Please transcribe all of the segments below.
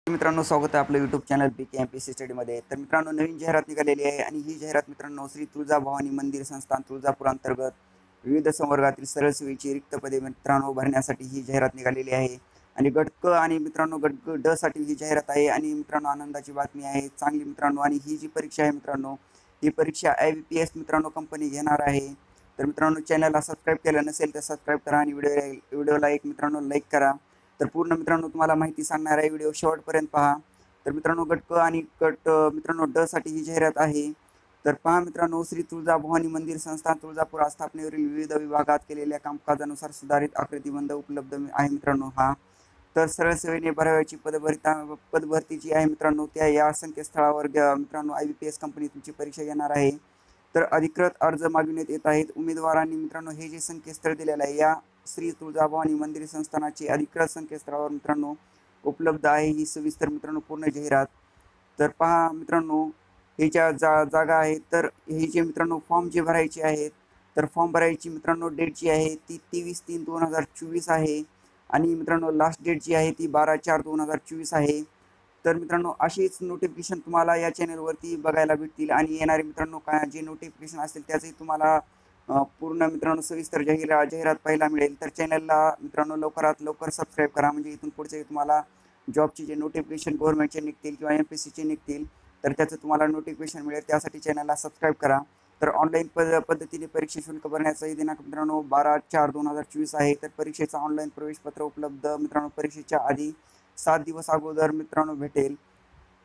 मित्रांनो, स्वागत आहे आपलं यूट्यूब चॅनल पीके एमपीसी स्टडीमध्ये. तर मित्रांनो, नवीन जाहिरात निघालेली आहे आणि ही जाहिरात मित्रांनो श्री तुळजाभवानी मंदिर संस्थान तुळजापूर अंतर्गत विविध संवर्गातील सरळ सेवेची रिक्त पदे मित्रांनो भरण्यासाठी ही जाहिरात निघालेली आहे. आणि गट क आणि मित्रांनो गट ग ड साठी ही जाहिरात आहे. आणि मित्रांनो, आनंदाची बातमी आहे, चांगली मित्रांनो. आणि ही जी परीक्षा आहे मित्रांनो, ही परीक्षा IBPS मित्रांनो कंपनी घेणार आहे. तर मित्रांनो, चॅनलला सबस्क्राईब केलं नसेल तर सबस्क्राईब करा आणि व्हिडिओला एक मित्रांनो लाईक करा. तर पूर्ण मित्रांनो तुम्हाला माहिती सांगणार आहे, व्हिडिओ शेवटपर्यंत पहा. तर मित्रांनो, गट क आणि गट मित्रांनो ड साठी ही जाहिरात आहे. तर पहा मित्रांनो, श्री तुळजाभवानी मंदिर संस्थान तुळजापूर आस्थापनेवरील विविध विभागात केलेल्या कामकाजानुसार सुधारित आकृतिबंध उपलब्ध आहे मित्रांनो हा. तर सरळ सेवेने भरावयाची पदभरती जी आहे मित्रांनो, त्या या संकेतस्थळावर मित्रांनो IBPS कंपनी तुमची परीक्षा घेणार आहे. तर अधिकृत अर्ज मागविण्यात येत आहेत. उमेदवारांनी मित्रांनो हे जे संकेतस्थळ दिलेलं आहे, या श्री तुळजाभवानी मंदिर संस्थानाचे अधिकृत संकेतस्थळावर मित्रांनो उपलब्ध आहे ही सविस्तर मित्रांनो पूर्ण जाहिरात. तर पहा मित्रांनो, हे ज्या जागा आहेत, तर हे जे मित्रांनो फॉर्म जे भरायचे आहेत, तर फॉर्म भरायची मित्रांनो डेट जी आहे ती 23/3/2024 आहे. आणि मित्रांनो लास्ट डेट जी आहे ती 12/4/2024 आहे. तर मित्रांनो, अशीच नोटिफिकेशन तुम्हाला या चॅनलवरती बघायला भेटतील. आणि येणारे मित्रांनो काय जे नोटिफिकेशन असेल त्याचंही तुम्हाला पूर्ण मित्रांनो सविस्तर जाहिरात पाहायला मिळेल. तर चॅनलला मित्रांनो लवकरात लवकर सबस्क्राईब करा, म्हणजे इथून पुढचे तुम्हाला जॉबचे जे नोटिफिकेशन गव्हर्नमेंटचे निघतील किंवा MPSCचे निघतील, तर त्याचं तुम्हाला नोटिफिकेशन मिळेल. त्यासाठी चॅनलला सबस्क्राईब करा. तर ऑनलाईन पद्धतीने परीक्षा शुल्क भरण्याचाही दिनांक मित्रांनो 12/4/2024 आहे. तर परीक्षेचं ऑनलाईन प्रवेशपत्र उपलब्ध मित्रांनो परीक्षेच्या आधी 7 दिवस अगोदर मित्रांनो भेटेल.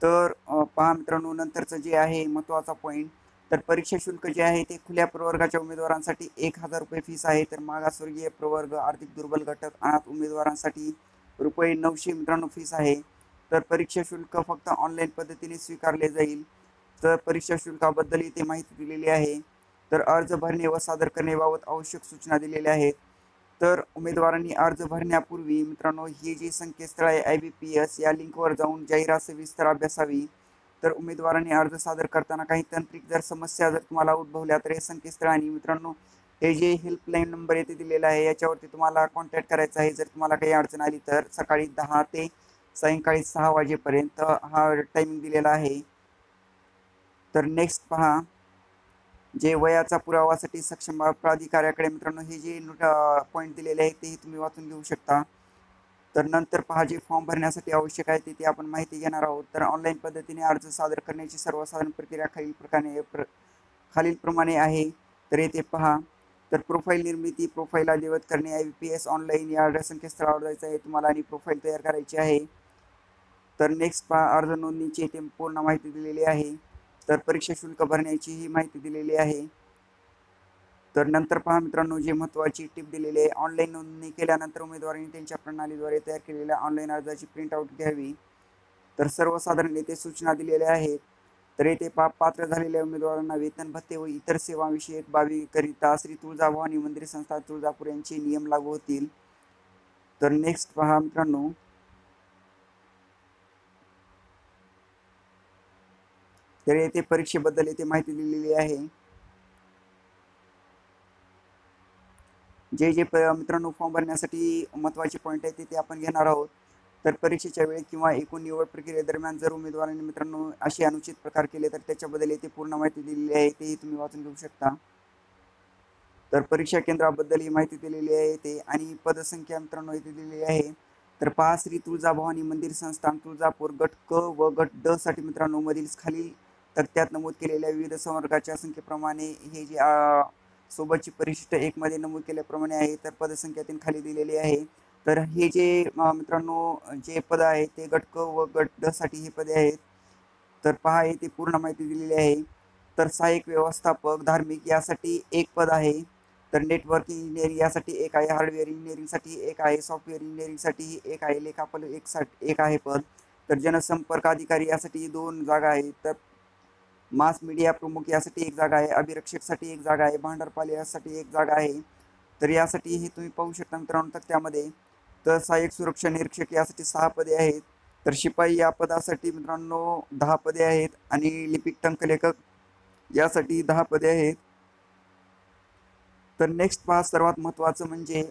तर पहा मित्रांनो, नंतरचं जे आहे महत्त्वाचा पॉईंट, तर परीक्षा शुल्क जे आहे ते खुल्या प्रवर्गाच्या उमेदवारांसाठी 1000 रुपये फीस आहे. तर मागासवर्गीय प्रवर्ग, आर्थिक दुर्बल घटक, अनाथ उमेदवारांसाठी रुपये 900 मित्रांनो फीस आहे. तर परीक्षा शुल्क फक्त ऑनलाईन पद्धतीने स्वीकारले जाईल. तर परीक्षा शुल्काबद्दल इथे माहिती दिलेली आहे. तर अर्ज भरणे व सादर करण्याबाबत आवश्यक सूचना दिलेल्या आहेत. तर उमेदवारांनी अर्ज भरण्यापूर्वी मित्रांनो हे जे संकेतस्थळ आहे IBPS या लिंकवर जाऊन जाहिरात सविस्तर अभ्यासावी. तर उमेदवारांनी अर्ज सादर करताना काही तांत्रिक जर समस्या जर तुम्हाला उद्भवल्या तर हे संकेतस्थळ आणि मित्रांनो हे जे हेल्पलाईन नंबर येथे दिलेला आहे याच्यावरती तुम्हाला कॉन्टॅक्ट करायचा आहे. जर तुम्हाला काही अडचण आली तर सकाळी 10 ते सायंकाळी 6 वाजेपर्यंत हा टायमिंग दिलेला आहे. तर नेक्स्ट पहा, जे वयाचा पुरावासाठी सक्षम प्राधिकाऱ्याकडे मित्रांनो हे जे पॉईंट दिलेले आहेत तेही तुम्ही वाचून घेऊ शकता. तर नंतर पहा, जे फॉर्म भरण्यासाठी आवश्यक आहे ते आपण माहिती घेणार आहोत. तर ऑनलाईन पद्धतीने अर्ज सादर करण्याची सर्वसाधारण प्रक्रिया खालीलप्रमाणे आहे. तर येथे पहा, तर प्रोफाईल निर्मिती, प्रोफाईल अद्ययावत करणे, IBPS ऑनलाईन या संकेतस्थळावर जायचं आहे तुम्हाला आणि प्रोफाईल तयार करायची आहे. तर नेक्स्ट पहा, अर्ज नोंदणीची येथे पूर्ण माहिती दिलेली आहे. तर परीक्षा शुल्क भरण्याची ही माहिती दिलेली आहे. तर नंतर पहा मित्रांनो, जे महत्त्वाची टिप दिलेली आहे, ऑनलाईन नोंदणी केल्यानंतर उमेदवारांनी त्यांच्या प्रणालीद्वारे तयार केलेल्या ऑनलाईन अर्जाची प्रिंटआउट घ्यावी. तर सर्वसाधारण येथे सूचना दिलेल्या आहेत. तर येथे पात्र झालेल्या उमेदवारांना वेतन भत्ते व इतर सेवाविषयक बाबीकरिता श्री तुळजाभवानी मंदिर संस्था तुळजापूर यांचे नियम लागू होतील. तर नेक्स्ट पहा मित्रांनो, तर येथे परीक्षेबद्दल येथे माहिती दिलेली आहे. जे मित्रांनो फॉर्म भरण्यासाठी महत्त्वाचे पॉईंट आहेत ते आपण घेणार आहोत. तर परीक्षेच्या वेळी किंवा एकूण निवड प्रक्रियेदरम्यान जर उमेदवारांनी मित्रांनो असे अनुचित प्रकार केले तर त्याच्याबद्दल येथे पूर्ण माहिती दिलेली आहे, तेही तुम्ही वाचून घेऊ शकता. तर परीक्षा केंद्राबद्दल ही माहिती दिलेली आहे ते, आणि पदसंख्या मित्रांनो इथे दिलेली आहे. तर पहा, श्री तुळजाभवानी मंदिर संस्थान तुळजापूर गट क व गट ड साठी मित्रांनो मधील खालील तक्त्यात नमूद केलेल्या विविध संवर्गाच्या संख्येप्रमाणे हे जे सोबतची परिशिष्ट 1 मध्ये नमूद केल्याप्रमाणे आहे. तर पदसंख्या खाली दिलेली आहे. तर हे जे मित्रांनो जे पद आहे ते गट क व गट ड साठी हे पदे आहेत. तर पहा, येथे पूर्ण माहिती दिलेली आहे. तर सहाय्यक व्यवस्थापक धार्मिक यासाठी 1 पद आहे. तर नेटवर्क इंजिनिअरिंग यासाठी 1 आहे. हार्डवेअर इंजिनिअरिंगसाठी 1 आहे. सॉफ्टवेअर इंजिनिअरिंगसाठी 1 आहे. लेखापाल 1 आहे पद. तर जनसंपर्क अधिकारी यासाठी 2 जागा आहेत. तर मास मीडिया प्रमुख यासाठी 1 जागा आहे. अभिरक्षकसाठी 1 जागा आहे. भांडारपाल यासाठी 1 जागा आहे. तर यासाठी हे तुम्ही पाहू शकता मित्रांनो तक्त्यामध्ये. तर सहाय्यक सुरक्षा निरीक्षक यासाठी 6 पदे आहेत. तर शिपाई या पदासाठी मित्रांनो 10 पदे आहेत. आणि लिपिक टंकलेखक यासाठी 10 पदे आहेत. तर नेक्स्ट पहा, सर्वात महत्त्वाचं म्हणजे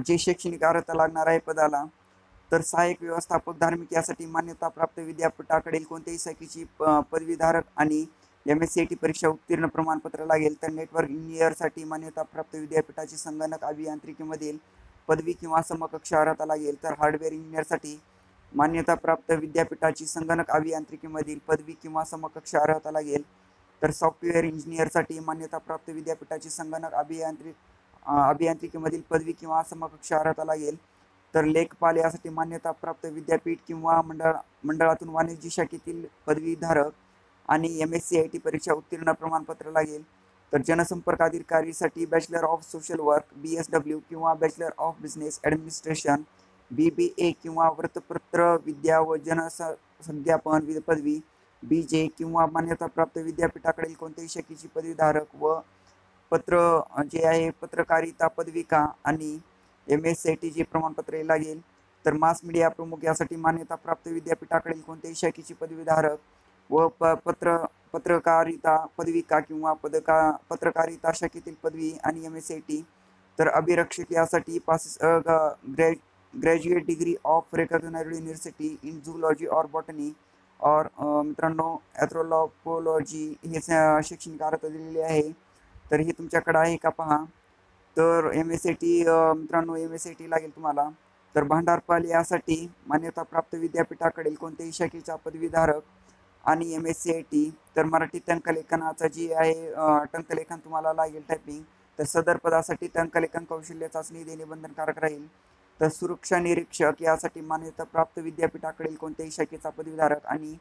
जे शैक्षणिक अर्हता लागणार आहे पदाला. तर सहाय्यक व्यवस्थापक धार्मिक यासाठी मान्यताप्राप्त विद्यापीठाकडील कोणत्याही शाखेची पदवीधारक आणि MSCIT परीक्षा उत्तीर्ण प्रमाणपत्र लागेल. तर नेटवर्क इंजिनिअरसाठी मान्यताप्राप्त विद्यापीठाची संगणक अभियांत्रिकीमधील पदवी किंवा समकक्ष अर्हता लागेल. तर हार्डवेअर इंजिनिअरसाठी मान्यताप्राप्त विद्यापीठाची संगणक अभियांत्रिकीमधील पदवी किंवा समकक्ष अर्हता लागेल. तर सॉफ्टवेअर इंजिनिअरसाठी मान्यताप्राप्त विद्यापीठाची संगणक अभियांत्रिकीमधील पदवी किंवा समकक्ष अर्हता लागेल. तर लेखपाल यासाठी मान्यताप्राप्त विद्यापीठ किंवा मंडळातून वाणिज्य शाखेतील पदवीधारक आणि MSCIT परीक्षा उत्तीर्ण प्रमाणपत्र लागेल. तर जनसंपर्क अधिकारीसाठी bachelor of social work BSW किंवा bachelor of business administration BBA किंवा वृत्तपत्र विद्या व जनसंज्ञापन पदवी BJ किंवा मान्यताप्राप्त विद्यापीठाकडील कोणत्याही शाखेची पदवीधारक व जे आहे पत्रकारिता पदविका आणि MSCIT जे प्रमाणपत्र लागेल. तर मास मीडिया प्रमुख यासाठी मान्यताप्राप्त विद्यापीठाकडील कोणत्याही शाखेची पदवीधारक व पत्रकारिता पदविका किंवा पत्रकारिता शाखेतील पदवी आणि MSCIT. तर अभिरक्षक यासाठी graduate degree of recognised university in zoology और बॉटनी और मित्रांनो ॲथ्रोपॉलॉजी हे शैक्षणिक अर्हता दिलेली आहे. तर हे तुमच्याकडे आहे का पहा. तर MSCIT मित्रांनो MSCIT लागेल तुम्हाला. तर भांडारपाल यासाठी मान्यताप्राप्त विद्यापीठाकडील कोणत्याही शाखेचा पदवीधारक आणि MSCIT. तर मराठी टंकलेखनाचा जी आहे टंकलेखन तुम्हाला लागेल टायपिंग. तर सदर पदासाठी टंकलेखन कौशल्य चाचणी देणे बंधनकारक राहील. तर सुरक्षा निरीक्षक यासाठी मान्यताप्राप्त विद्यापीठाकडील कोणत्याही शाखेचा पदवीधारक आणि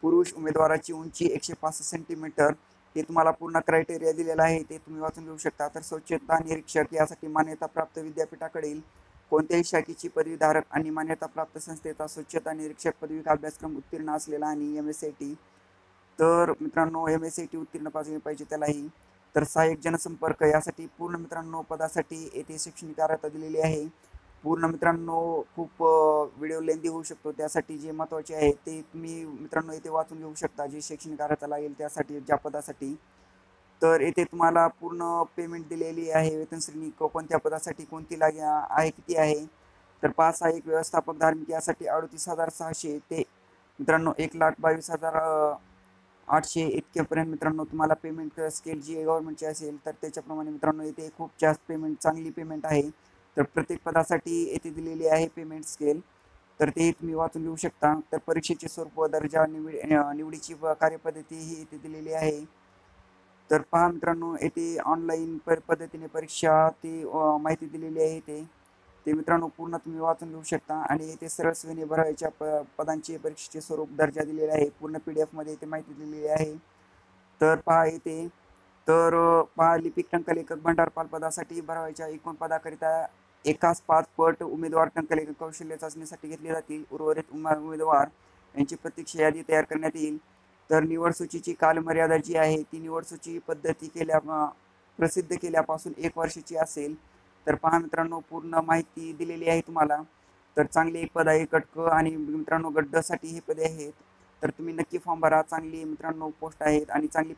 पुरुष उमेदवाराची उंची 165 सेंटीमीटर हे तुम्हाला पूर्ण क्रायटेरिया दिलेला आहे, ते तुम्ही वाचून घेऊ शकता. तर स्वच्छता निरीक्षक यासाठी मान्यताप्राप्त विद्यापीठाकडील कोणत्याही शाखेची पदवीधारक आणि मान्यताप्राप्त संस्थेचा स्वच्छता निरीक्षक पदविका अभ्यासक्रम उत्तीर्ण असलेला आणि MSCIT. तर मित्रांनो MSCIT उत्तीर्ण पाहिजे त्यालाही. तर सहाय्यक जनसंपर्क यासाठी पूर्ण मित्रांनो पदासाठी येथे शैक्षणिक अर्हता दिलेली आहे. पूर्ण मित्रांनो खूप व्हिडिओ लेंदी होऊ शकतो, त्यासाठी जे महत्त्वाचे आहे ते तुम्ही मित्रांनो येथे वाचून घेऊ शकता, जे शैक्षणिक अर्हता लागेल त्यासाठी ज्या पदासाठी. तर येथे तुम्हाला पूर्ण पेमेंट दिलेली आहे. वेतन श्रेणी कोणत्या पदासाठी कोणती आहे किती आहे. तर 5 सहाय्यक व्यवस्थापक धार्मिक यासाठी 38,600 ते मित्रांनो 1,22,800 इतक्यापर्यंत मित्रांनो तुम्हाला पेमेंट स्केल जी गव्हर्नमेंटची असेल तर त्याच्याप्रमाणे मित्रांनो येथे खूप जास्त पेमेंट चांगली पेमेंट आहे. तर प्रत्येक पदासाठी येथे दिलेली आहे पेमेंट स्केल, तर ते तुम्ही वाचून घेऊ शकता. तर परीक्षेचे स्वरूप दर्जा निवडीची कार्यपद्धती ही येथे दिलेली आहे. तर पहा मित्रांनो येथे ऑनलाईन पद्धतीने परीक्षा ती माहिती दिलेली आहे. ते मित्रांनो पूर्ण तुम्ही वाचून घेऊ शकता. आणि येथे सरळ सेवेने भरायच्या पदांचे परीक्षेचे स्वरूप दर्जा दिलेले आहे. पूर्ण PDF मध्ये येथे माहिती दिलेली आहे. तर पहा येथे पहा लिपिक टंकलेखक भांडारपाल पदासाठी भरायच्या एकूण पदाकरिता एकास 5 पट उमेदवार टंकलेखन कौशल्य चाचणीसाठी घेतले जातील. उर्वरित उमेदवार यांची प्रत्यक्ष यादी तयार करण्यात येईल. तर निवड सूचीची कालमर्यादा जी आहे ती निवड सूची पद्धती प्रसिद्ध केल्यापासून 1 वर्षाची असेल. तर पहा मित्रांनो पूर्ण माहिती दिलेली आहे तुम्हाला. तर चांगले एक पद आहे गटक आणि मित्रांनो गड्डसाठी हे पदे आहेत. तर तुम्ही नक्की फॉर्म भरा. चांगली मित्रांनो पोस्ट आहेत आणि चांगली